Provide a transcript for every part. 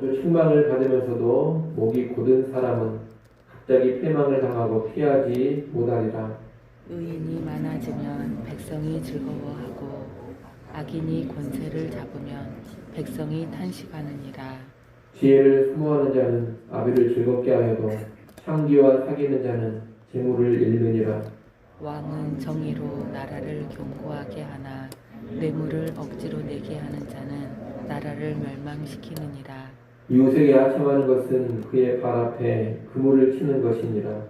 책망을 받으면서도 목이 곧은 사람은 갑자기 패망을 당하고 피하지 못하리라. 의인이 많아지면 백성이 즐거워하고 악인이 권세를 잡으면 백성이 탄식하느니라. 지혜를 사모하는 자는 아비를 즐겁게 하여도 창기와 사귀는 자는 재물을 잃느니라. 왕은 정의로 나라를 견고하게 하나 뇌물을 억지로 내게 하는 자는 나라를 멸망시키느니라. 이웃에게 하청하는 것은 그의 발 앞에 그물을 치는 것이니라.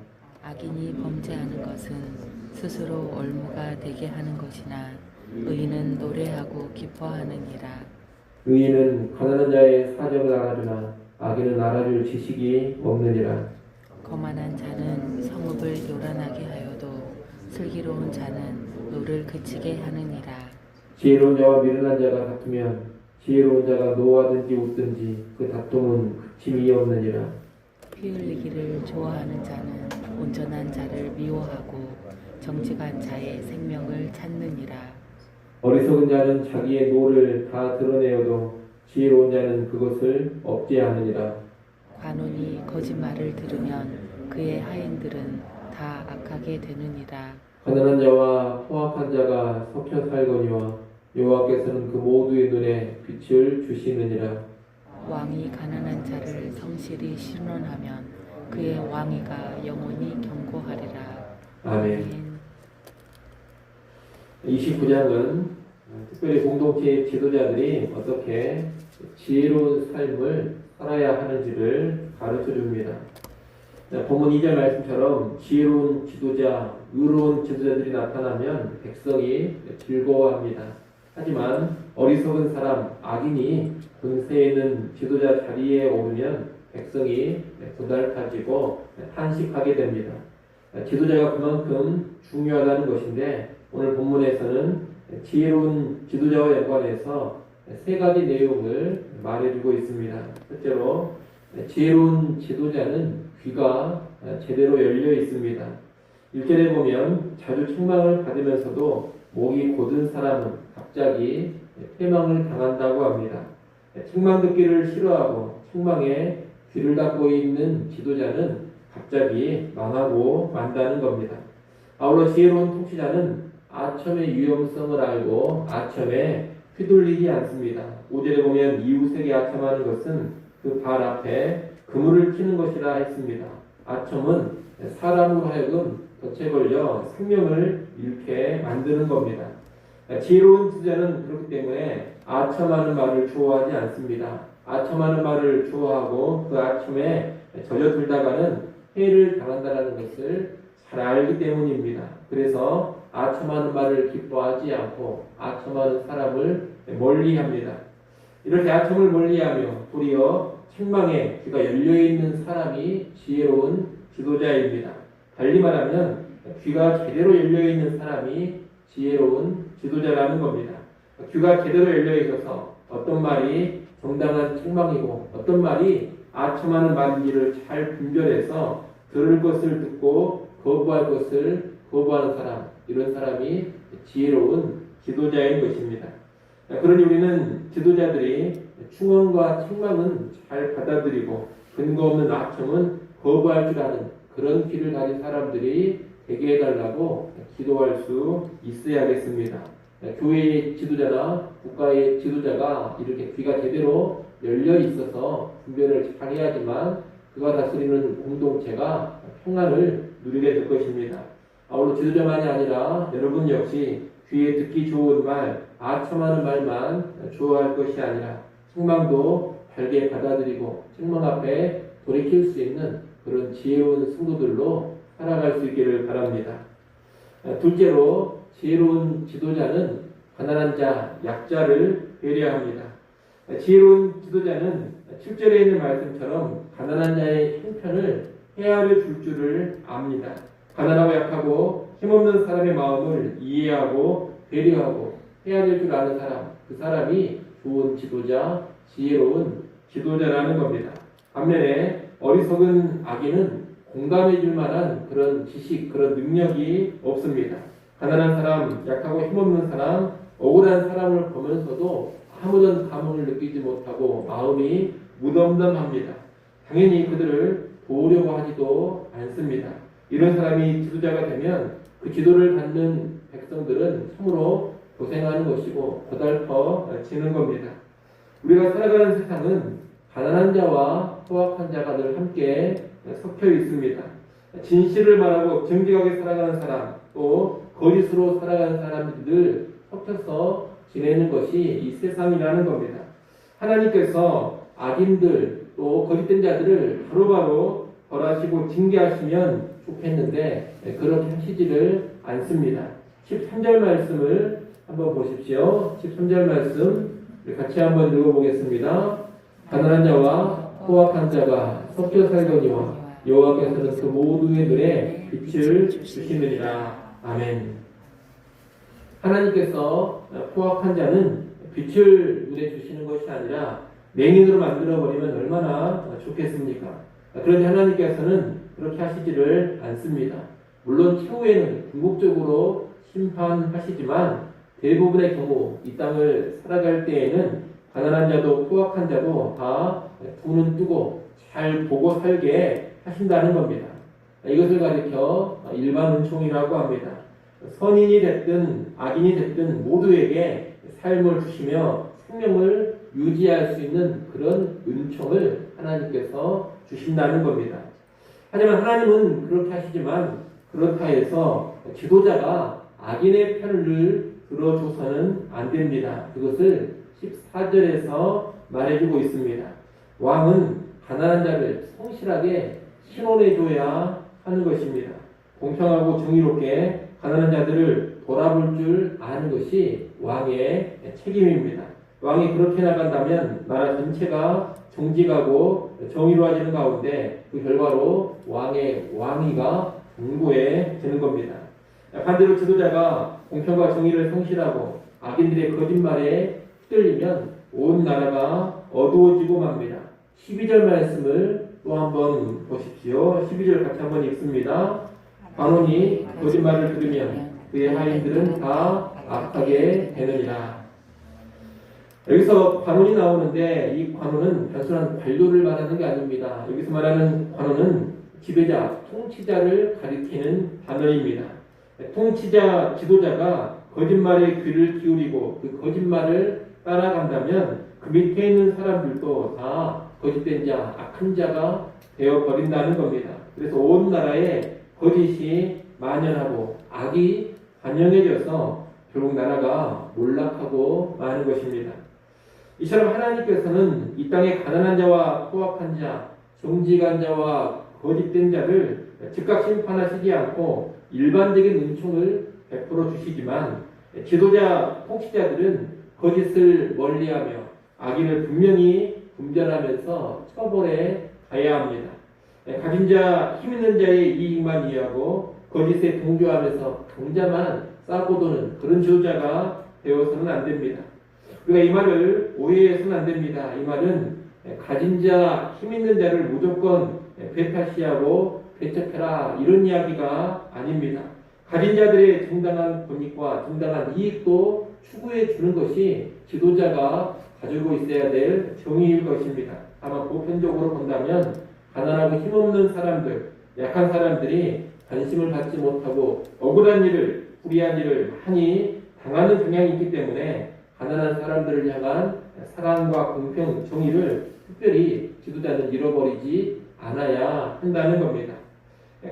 악인이 범죄하는 것은 스스로 올무가 되게 하는 것이나 의인은 노래하고 기뻐하느니라. 의인은 가난한 자의 사정을 알아주나 악인은 알아줄 지식이 없느니라. 거만한 자는 성읍을 요란하게 하여도 슬기로운 자는 노를 그치게 하느니라. 지혜로운 자와 미련한 자가 다투면 지혜로운 자가 노하든지 웃든지 그 다툼은 그침이 없느니라. 피 흘리기를 좋아하는 자는 온전한 자를 미워하고 정직한 자의 생명을 찾느니라. 어리석은 자는 자기의 노를 다 드러내어도 지혜로운 자는 그것을 억제하느니라. 관원이 거짓말을 들으면 그의 하인들은 다 악하게 되느니라. 가난한 자와 포악한 자가 섞여 살거니와 여호와께서는 그 모두의 눈에 빛을 주시느니라. 왕이 가난한 자를 성실히 신원하면 그의 왕위가 영원히 견고하리라. 아멘. 29장은 특별히 공동체의 지도자들이 어떻게 지혜로운 삶을 살아야 하는지를 가르쳐 줍니다. 본문 2절 말씀처럼 지혜로운 지도자, 의로운 지도자들이 나타나면 백성이 즐거워합니다. 하지만 어리석은 사람, 악인이 권세 있는 지도자 자리에 오르면 백성이 고달파지고 탄식하게 됩니다. 지도자가 그만큼 중요하다는 것인데 오늘 본문에서는 지혜로운 지도자와 연관해서 세 가지 내용을 말해주고 있습니다. 첫째로 지혜로운 지도자는 귀가 제대로 열려 있습니다. 1절에 보면 자주 책망을 받으면서도 목이 곧은 사람은 갑자기 패망을 당한다고 합니다. 책망 듣기를 싫어하고 책망에 귀를 닫고 있는 지도자는 갑자기 망하고 만다는 겁니다. 아울러 지혜로운 통치자는 아첨의 위험성을 알고 아첨에 휘둘리지 않습니다. 5절에 보면 이웃에게 아첨하는 것은 그 발 앞에 그물을 치는 것이라 했습니다. 아첨은 사람으로 하여금 덫에 걸려 생명을 잃게 만드는 겁니다. 지혜로운 지도자는 그렇기 때문에 아첨하는 말을 좋아하지 않습니다. 아첨하는 말을 좋아하고 그 아첨에 젖어들다가는 해를 당한다는 것을 잘 알기 때문입니다. 그래서 아첨하는 말을 기뻐하지 않고 아첨하는 사람을 멀리합니다. 이렇게 아첨을 멀리하며 도리어 책망에 귀가 열려있는 사람이 지혜로운 지도자입니다. 달리 말하면 귀가 제대로 열려있는 사람이 지혜로운 지도자라는 겁니다. 귀가 제대로 열려있어서 어떤 말이 정당한 책망이고 어떤 말이 아첨하는 말인지를 잘 분별해서 들을 것을 듣고 거부할 것을 거부하는 사람, 이런 사람이 지혜로운 지도자인 것입니다. 그러니 우리는 지도자들이 충언과 책망은 잘 받아들이고 근거 없는 아첨은 거부할 줄 아는 그런 귀를 가진 사람들이 되게 해달라고 기도할 수 있어야겠습니다. 교회의 지도자나 국가의 지도자가 이렇게 귀가 제대로 열려 있어서 분별을 잘 해야지만 그가 다스리는 공동체가 평안을 누리게 될 것입니다. 아울러 지도자만이 아니라 여러분 역시 귀에 듣기 좋은 말, 아첨하는 말만 좋아할 것이 아니라 책망도 달게 받아들이고 책망 앞에 돌이킬 수 있는 그런 지혜로운 성도들로 살아갈 수 있기를 바랍니다. 둘째로 지혜로운 지도자는 가난한 자, 약자를 배려합니다. 지혜로운 지도자는 7절에 있는 말씀처럼 가난한 자의 형편을 헤아려 줄 줄을 압니다. 가난하고 약하고 힘없는 사람의 마음을 이해하고 배려하고 헤아릴 줄 아는 사람, 그 사람이 좋은 지도자, 지혜로운 지도자라는 겁니다. 반면에 어리석은 악인은 공감해 줄 만한 그런 지식, 그런 능력이 없습니다. 가난한 사람, 약하고 힘없는 사람, 억울한 사람을 보면서도 아무런 감흥을 느끼지 못하고 마음이 무덤덤합니다. 당연히 그들을 도우려고 하지도 않습니다. 이런 사람이 지도자가 되면 그 지도를 받는 백성들은 참으로 고생하는 것이고 고달퍼지는 겁니다. 우리가 살아가는 세상은 가난한 자와 포악한 자가 늘 함께 섞여 있습니다. 진실을 말하고 정직하게 살아가는 사람, 또 거짓으로 살아가는 사람들 섞여서 지내는 것이 이 세상이라는 겁니다. 하나님께서 악인들 또 거짓된 자들을 바로바로 벌하시고 징계하시면 좋겠는데 그렇게 하시지를 않습니다. 13절 말씀을 한번 보십시오. 13절 말씀 같이 한번 읽어보겠습니다. 가난한 자와 포악한 자가 섞여 살거니와 여호와께서는 그 모두의 눈에 빛을 주시느니라. 아멘. 하나님께서 포악한 자는 빛을 눈에 주시는 것이 아니라 맹인으로 만들어버리면 얼마나 좋겠습니까? 그런데 하나님께서는 그렇게 하시지를 않습니다. 물론 최후에는 궁극적으로 심판하시지만 대부분의 경우 이 땅을 살아갈 때에는 가난한 자도 포악한 자도 다 두 눈 뜨고 잘 보고 살게 하신다는 겁니다. 이것을 가리켜 일반 은총이라고 합니다. 선인이 됐든 악인이 됐든 모두에게 삶을 주시며 생명을 유지할 수 있는 그런 은총을 하나님께서 주신다는 겁니다. 하지만 하나님은 그렇게 하시지만 그렇다 해서 지도자가 악인의 편을 들어줘서는 안 됩니다. 그것을 14절에서 말해주고 있습니다. 왕은 가난한 자를 성실하게 신원해줘야 하는 것입니다. 공평하고 정의롭게 가난한 자들을 돌아볼 줄 아는 것이 왕의 책임입니다. 왕이 그렇게 나간다면 나라 전체가 정직하고 정의로워지는 가운데 그 결과로 왕의 왕위가 견고해지는 겁니다. 반대로 지도자가 공평과 정의를 성실하고 악인들의 거짓말에 휘둘리면 온 나라가 어두워지고 맙니다. 12절 말씀을 또 한번 보십시오. 12절 같이 한번 읽습니다. 관원이 거짓말을 들으면 그의 하인들은 다 악하게 되느니라. 여기서 관원이 나오는데 이 관원은 단순한 관료를 말하는 게 아닙니다. 여기서 말하는 관원은 지배자, 통치자를 가리키는 단어입니다. 통치자, 지도자가 거짓말에 귀를 기울이고 그 거짓말을 따라간다면 그 밑에 있는 사람들도 다 거짓된 자, 악한 자가 되어버린다는 겁니다. 그래서 온 나라에 거짓이 만연하고 악이 반영해져서 결국 나라가 몰락하고 마는 것입니다. 이처럼 하나님께서는 이 땅의 가난한 자와 포악한 자, 정직한 자와 거짓된 자를 즉각 심판하시지 않고 일반적인 은총을 베풀어 주시지만 지도자, 통치자들은 거짓을 멀리하며 악인을 분명히 분별하면서 처벌해 가야 합니다. 가진 자, 힘 있는 자의 이익만 이해하고 거짓에 동조하면서 강자만 싸고 도는 그런 지도자가 되어서는 안 됩니다. 우리가 이 말을 오해해서는 안 됩니다. 이 말은 가진 자, 힘 있는 자를 무조건 배타시하고 배척해라 이런 이야기가 아닙니다. 가진 자들의 정당한 권익과 정당한 이익도 추구해 주는 것이 지도자가 가지고 있어야 될 정의일 것입니다. 다만 보편적으로 본다면 가난하고 힘없는 사람들, 약한 사람들이 관심을 받지 못하고 억울한 일을, 불의한 일을 많이 당하는 경향이 있기 때문에 가난한 사람들을 향한 사랑과 공평, 정의를 특별히 지도자는 잃어버리지 않아야 한다는 겁니다.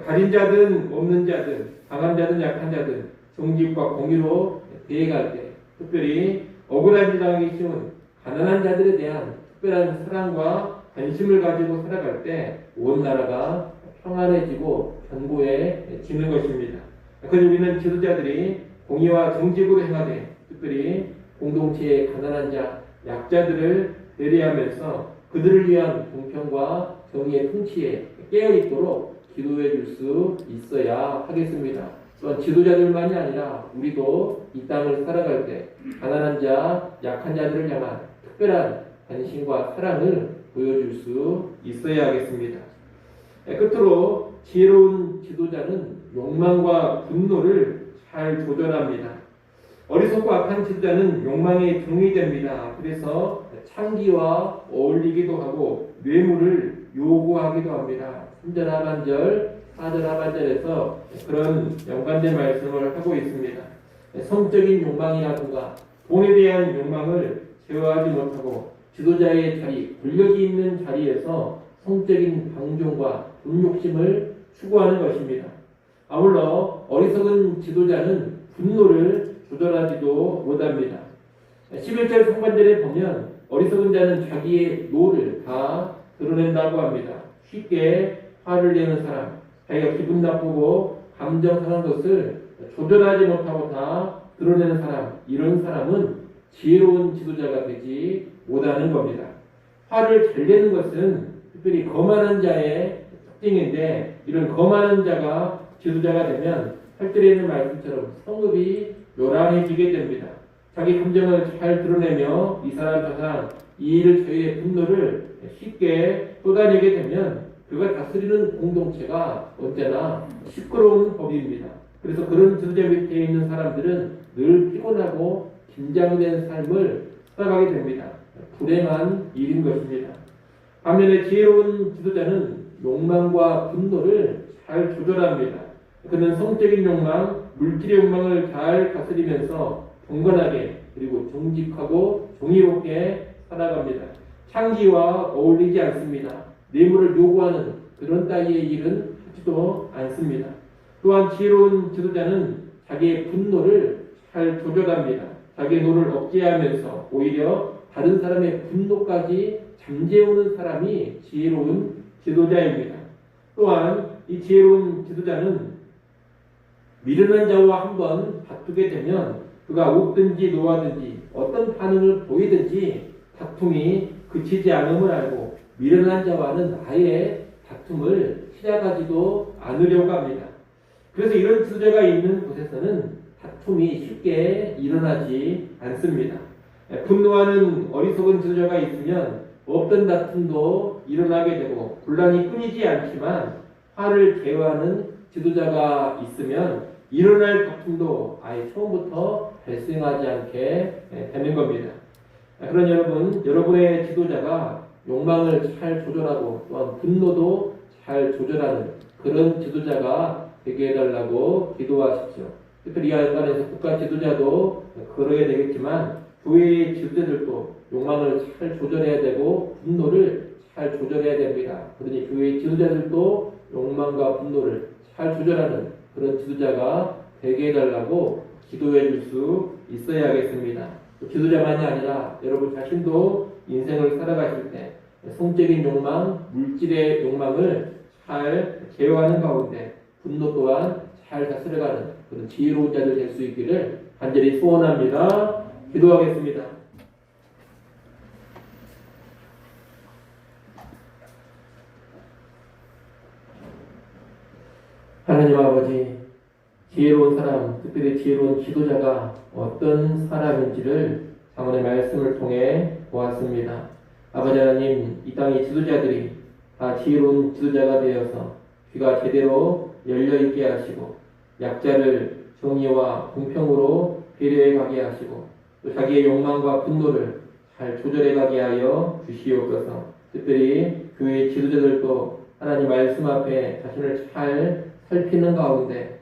가진 자든 없는 자든 강한 자든 약한 자든 정직과 공의로 대해갈 때 특별히 억울한 일 당하기 쉬운 가난한 자들에 대한 특별한 사랑과 관심을 가지고 살아갈 때 온 나라가 평안해지고 견고해지는 것입니다. 그래서 우리는 지도자들이 공의와 정직으로 행하되 특별히 공동체의 가난한 자, 약자들을 배려하면서 그들을 위한 공평과 정의의 통치에 깨어있도록 기도해 줄 수 있어야 하겠습니다. 또한 지도자들만이 아니라 우리도 이 땅을 살아갈 때 가난한 자, 약한 자들을 향한 특별한 관심과 사랑을 보여줄 수 있어야 하겠습니다. 끝으로 지혜로운 지도자는 욕망과 분노를 잘 조절합니다. 어리석고 악한 지도자는 욕망에 종이 됩니다. 그래서 창기와 어울리기도 하고 뇌물을 요구하기도 합니다. 3절 하반절, 4절 하반절에서 그런 연관된 말씀을 하고 있습니다. 성적인 욕망이라든가 돈에 대한 욕망을 제어하지 못하고 지도자의 자리, 권력이 있는 자리에서 성적인 방종과 돈 욕심을 추구하는 것입니다. 아울러 어리석은 지도자는 분노를 조절하지도 못합니다. 11절 상반절에 보면 어리석은 자는 자기의 노를 다 드러낸다고 합니다. 쉽게 화를 내는 사람, 자기가 기분 나쁘고 감정 상한 것을 조절하지 못하고 다 드러내는 사람, 이런 사람은 지혜로운 지도자가 되지 못하는 겁니다. 화를 잘 내는 것은 특별히 거만한 자의 특징인데, 이런 거만한 자가 지도자가 되면 8절에 있는 말씀처럼 성급이 요란해지게 됩니다. 자기 감정을 잘 드러내며 이 사람 저 사람 이 일 저일의 분노를 쉽게 쏟아내게 되면 그가 다스리는 공동체가 언제나 시끄러운 법입니다. 그래서 그런 지도자 밑에 있는 사람들은 늘 피곤하고 긴장된 삶을 살아가게 됩니다. 불행한 일인 것입니다. 반면에 지혜로운 지도자는 욕망과 분노를 잘 조절합니다. 그는 성적인 욕망, 물질의 욕망을 잘 다스리면서 경건하게 그리고 정직하고 정의롭게 살아갑니다. 창기와 어울리지 않습니다. 뇌물을 요구하는 그런 따위의 일은 하지도 않습니다. 또한 지혜로운 지도자는 자기의 분노를 잘 조절합니다. 자기의 노를 억제하면서 오히려 다른 사람의 분노까지 잠재우는 사람이 지혜로운 지도자입니다. 또한 이 지혜로운 지도자는 미련한 자와 한번 다투게 되면 그가 웃든지 노하든지 어떤 반응을 보이든지 다툼이 그치지 않음을 알고 미련한 자와는 아예 다툼을 시작하지도 않으려고 합니다. 그래서 이런 지도자가 있는 곳에서는 다툼이 쉽게 일어나지 않습니다. 분노하는 어리석은 지도자가 있으면 없던 다툼도 일어나게 되고 분란이 끊이지 않지만 화를 제어하는 지도자가 있으면 일어날 다툼도 아예 처음부터 발생하지 않게 되는 겁니다. 그런 여러분의 지도자가 욕망을 잘 조절하고 또한 분노도 잘 조절하는 그런 지도자가 되게 해달라고 기도하십시오. 특별히 이 안에서 국가 지도자도 그러야 되겠지만 교회의 지도자들도 욕망을 잘 조절해야 되고 분노를 잘 조절해야 됩니다. 그러니 교회의 지도자들도 욕망과 분노를 잘 조절하는 그런 지도자가 되게 해달라고 기도해 줄 수 있어야겠습니다. 지도자만이 아니라 여러분 자신도 인생을 살아가실 때 성적인 욕망, 물질의 욕망을 잘 제어하는 가운데 분노 또한 잘 다스려가는 그런 지혜로운 자들 될 수 있기를 간절히 소원합니다. 기도하겠습니다. 하나님 아버지, 지혜로운 사람, 특별히 지혜로운 지도자가 어떤 사람인지를 장언의 말씀을 통해 보았습니다. 아버지 하나님, 이 땅의 지도자들이 다 지혜로운 지도자가 되어서 귀가 제대로 열려있게 하시고 약자를 정의와 공평으로 배려해 가게 하시고 또 자기의 욕망과 분노를 잘 조절해 가게 하여 주시옵소서. 특별히 교회 지도자들도 하나님 말씀 앞에 자신을 잘 살피는 가운데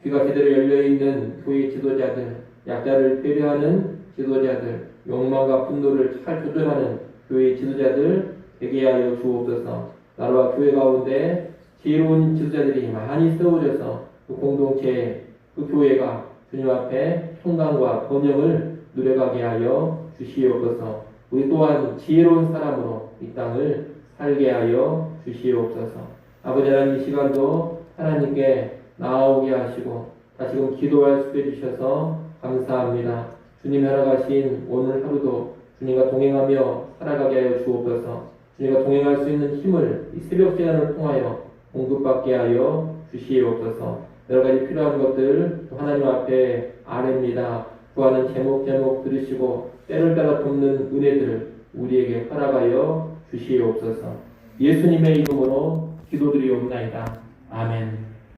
귀가 제대로 열려있는 교회 지도자들, 약자를 배려하는 지도자들, 욕망과 분노를 잘 조절하는 교회 지도자들 되게 하여 주옵소서. 나라와 교회 가운데 지혜로운 지도자들이 많이 세워져서 그 공동체, 그 교회가 주님 앞에 평강과 번영을 누려가게 하여 주시옵소서. 우리 또한 지혜로운 사람으로 이 땅을 살게 하여 주시옵소서. 아버지 하나님, 이 시간도 하나님께 나아오게 하시고 다시금 기도할 수 해주셔서 감사합니다. 주님이 허락하신 오늘 하루도 주님과 동행하며 살아가게 하여 주옵소서. 주님과 동행할 수 있는 힘을 이 새벽 시간을 통하여 공급받게 하여 주시옵소서. 여러 가지 필요한 것들 하나님 앞에 아뢰입니다. 구하는 제목 들으시고 때를 따라 돕는 은혜들 우리에게 허락하여 주시옵소서. 예수님의 이름으로 기도드리옵나이다. 아멘.